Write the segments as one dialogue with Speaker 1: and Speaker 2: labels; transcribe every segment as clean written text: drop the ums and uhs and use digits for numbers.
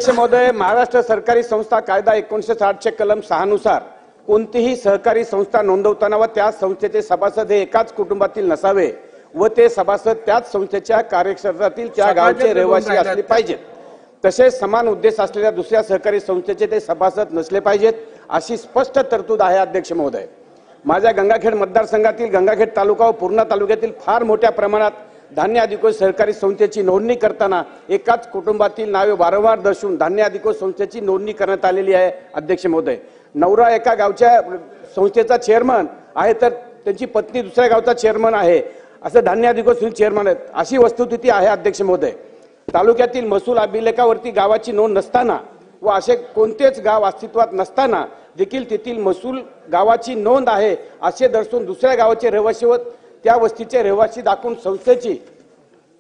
Speaker 1: महोदय, महाराष्ट्र सरकारी संस्था कायदा 1960 चे कलम 6 नुसार कोणतीही सहकारी संस्था नोंदवताना व त्या संस्थेचे सभासद हे एकाच कुटुंबातील नसावे व ते सभासद त्याच संस्थेच्या कार्यक्षेत्रातील त्या गावचे रहिवासी असले पाहिजेत। तसेच समान उद्देश असलेल्या दुसऱ्या सहकारी संस्थेचे ते सभासद नसले पाहिजेत अशी स्पष्ट तरतूद आहे। अध्यक्ष महोदय, माझ्या गंगाखेड मतदारसंघातील गंगाखेड तालुका व पूर्णा तालुक्यातील फार मोठ्या प्रमाणात धान्य अधिकोष सहकारी संस्थेची नोंदणी करताना एकाच कुटुंबातील नावे वारंवार दर्शवून धान्य अधिकोष संस्थेची नोंदणी करण्यात आलेली आहे। अध्यक्ष महोदय, नवरा एका गावच्या संस्थेचा चेअरमन आहे तर त्यांची पत्नी दुसऱ्या गावचा चेअरमन आहे, असं धान्य अधिकोष चेअरमन आहेत, अशी वस्तुस्थिती आहे। अध्यक्ष महोदय, तालुक्यातील महसूल अभिलेखावरती गावाची नोंद नसताना व असे कोणतेच गाव अस्तित्वात नसताना देखील तेथील महसूल गावाची नोंद आहे असे दर्शवून दुसऱ्या गावाचे रहिवासी व त्या वस्तीचे रहिवासी दाखवून संस्थेची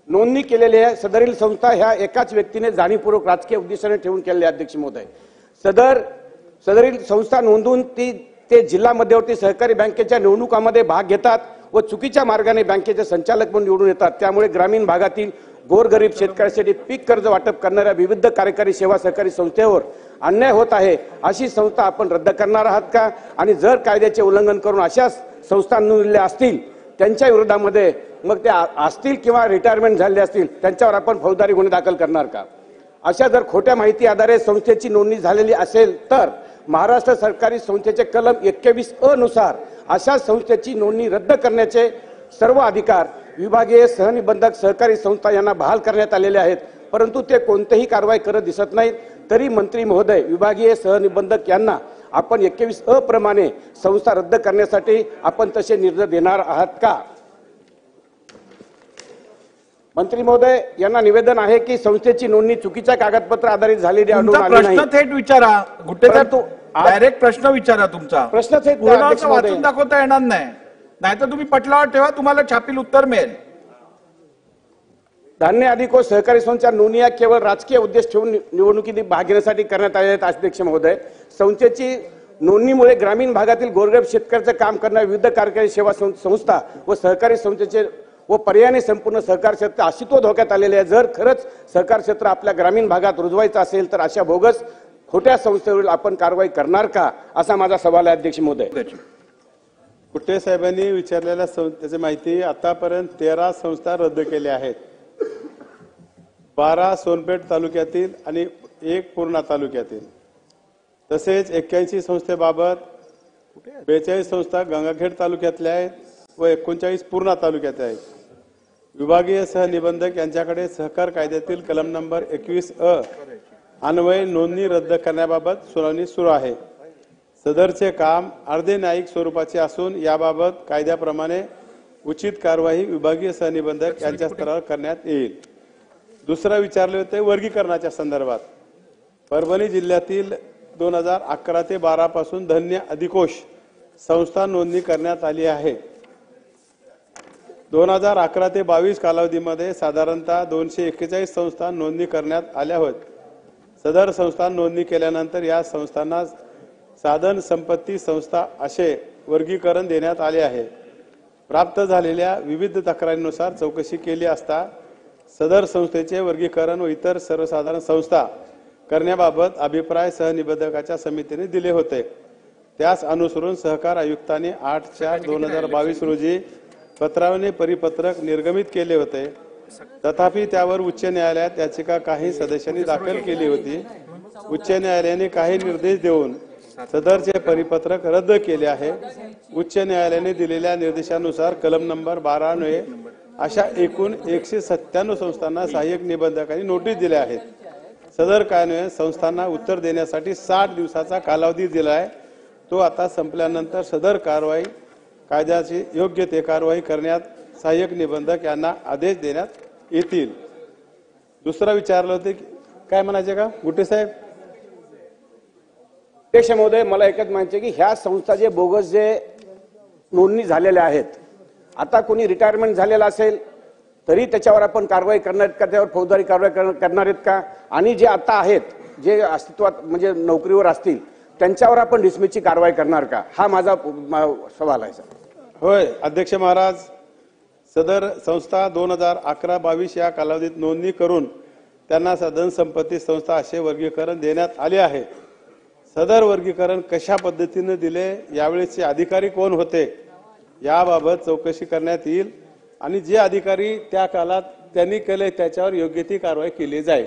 Speaker 1: नोंदणी केलेली आहे। सदरील संस्था ह्या एकाच व्यक्तीने जाणीवपूर्वक राजकीय उद्देशाने ठेवून केलेली आहे। अध्यक्ष महोदय, सदरील संस्था नोंदवून ते जिल्हा मध्यवर्ती सहकारी बँकेच्या निवडणुकांमध्ये भाग घेतात व चुकीच्या मार्गाने बँकेचे संचालक म्हणून निवडून येतात। त्यामुळे ग्रामीण भागातील गोरगरीब शेतकऱ्यांसाठी पीक कर्ज वाटप करणाऱ्या विविध कार्यकारी सेवा सहकारी संस्थेवर अन्याय होत आहे। अशी संस्था आपण रद्द करणार आहात का? आणि जर कायद्याचे उल्लंघन करून अशा संस्था नोंदवल्या असतील त्यांच्या विरोधामध्ये मग ते असतील किंवा रिटायरमेंट झाले असतील त्यांच्यावर आपण फौजदारी गुन्हे दाखल करणार का? अशा जर खोट्या माहिती आधारे संस्थेची नोंदणी झालेली असेल तर महाराष्ट्र सरकारी संस्थेचे कलम 21(अ) नुसार अशा संस्थेची नोंदणी रद्द करण्याचे सर्व अधिकार विभागीय सहनिबंधक सहकारी संस्था यांना बहाल करण्यात आलेले आहेत, परंतु ते कोणतीही कारवाई करत दिसत नाहीत। तरी मंत्री महोदय, विभागीय सहनिबंधक यांना आपण 21(अ) प्रमाणे संस्था रद्द करण्यासाठी आपण तसे निर्णय देणार आहात का? मंत्री महोदय, यांना निवेदन आहे की संस्थेची नोंदणी चुकीच्या कागदपत्र आधारित झालेली आढळून आली नाही।
Speaker 2: प्रश्न थेट विचारा गुट्टेदार, तू डायरेक्ट प्रश्न विचारा, तुमचा
Speaker 1: प्रश्न थेट
Speaker 2: वाचून दाखवता येणार नाही, नाहीतर तुम्ही पटलावर ठेवा, तुम्हाला छापील उत्तर मिळेल।
Speaker 1: धान्य अधिकोष सहकारी संस्थेच्या नोंदणी केवळ राजकीय उद्देश ठेवून निवडणुकीत भाग घेण्यासाठी करण्यात आले आहेत। अध्यक्ष महोदय, संस्थेची नोंदणीमुळे ग्रामीण भागातील गोरगरीब शेतकऱ्याचे काम करणाऱ्या विविध कार्यकारी सेवा संस्था व सहकारी संस्थेचे व पर्यायाने संपूर्ण सहकार क्षेत्र अस्तित्व धोक्यात आलेले आहे। जर खरंच सहकार क्षेत्र आपल्या ग्रामीण भागात रुजवायचं असेल तर अशा बोगस खोट्या संस्थेवर आपण कारवाई करणार का, असा माझा सवाल आहे। अध्यक्ष महोदय,
Speaker 3: कुट्टे साहेबांनी विचारलेल्या त्याची माहिती आतापर्यंत 13 संस्था रद्द केल्या आहेत। 12 सोनपेठ तालुक्यातील आणि 1 पूर्णा तालुक्यातील, तसेच 81 संस्थेबाबत 42 संस्था गंगाखेड तालुक्यातल्या आहेत व 39 पूर्णा तालुक्यातल्या आहेत। विभागीय सहनिबंधक यांच्याकडे सहकार कायद्यातील कलम नंबर 21(अ) अन्वये नोंदणी रद्द करण्याबाबत सुनावणी सुरू आहे। सदरचे काम अर्धे न्यायिक स्वरूपाचे असून याबाबत कायद्याप्रमाणे उचित कारवाई विभागीय सहनिबंधक यांच्या स्तरावर करण्यात येईल। दुसरा विचारले होते वर्गीकरणाच्या संदर्भात। परभणी जिल्ह्यातील 2011 ते 12 पासून धान्य अधिकोष संस्था नोंदणी करण्यात आली आहे। 2011 ते 22 कालावधीमध्ये साधारणतः 241 संस्था नोंदणी करण्यात आल्या होत। सदर संस्था नोंदणी केल्यानंतर या संस्थांना साधन संपत्ती संस्था असे वर्गीकरण देण्यात आले आहे। प्राप्त झालेल्या विविध तक्रारीनुसार चौकशी केली असता सदर संस्थेचे वर्गीकरण व इतर सर्वसाधारण संस्था करण्याबाबत अभिप्राय सहनिबंधकाच्या समितीने दिले होते। त्यास अनुसरून सहकार आयुक्तांनी 8/4/2022 रोजी पत्राने परिपत्रक निर्गमित केले होते। तथापि त्यावर उच्च न्यायालयात याचिका काही सदस्यांनी दाखल केली होती। उच्च न्यायालयाने काही निर्देश देऊन सदरचे परिपत्रक रद्द केले आहे। उच्च न्यायालयाने दिलेल्या निर्देशानुसार कलम नंबर 12 अन्वये अशा एकूण 197 संस्थांना सहाय्यक निबंधकांनी नोटीस दिल्या आहेत। सदर कायद्यान्वये संस्थांना उत्तर देण्यासाठी 60 दिवसाचा कालावधी दिला आहे। तो आता संपल्यानंतर सदर कारवाई कायद्याची योग्य ते कारवाई करण्यात सहाय्यक निबंधक यांना आदेश देण्यात येतील। दुसरा विचारलं होते काय म्हणायचे का गुट्टे साहेब?
Speaker 1: अध्यक्ष महोदय, मला एकच म्हणायचे की ह्या संस्था जे बोगस जे नोंदणी झालेल्या आहेत, आता कोणी रिटायरमेंट झालेला असेल तरी त्याच्यावर आपण कारवाई करणार का, त्यावर फौजदारी कारवाई करणार आहेत का? आणि जे आता आहेत जे अस्तित्वात म्हणजे नोकरीवर असतील त्यांच्यावर आपण डिसमिसची कारवाई करणार का, हा माझा सवाल आहे।
Speaker 3: होय अध्यक्ष महाराज, सदर संस्था 2011-22 या कालावधीत नोंदणी करून त्यांना साधन संपत्ती संस्था असे वर्गीकरण देण्यात आले आहे। सदर वर्गीकरण कशा पद्धतीने दिले, यावेळेचे अधिकारी कोण होते याबाबत चौकशी करण्यात येईल आणि जे अधिकारी त्या काळात त्यांनी केले त्याच्यावर योग्य ती कारवाई केली जाईल।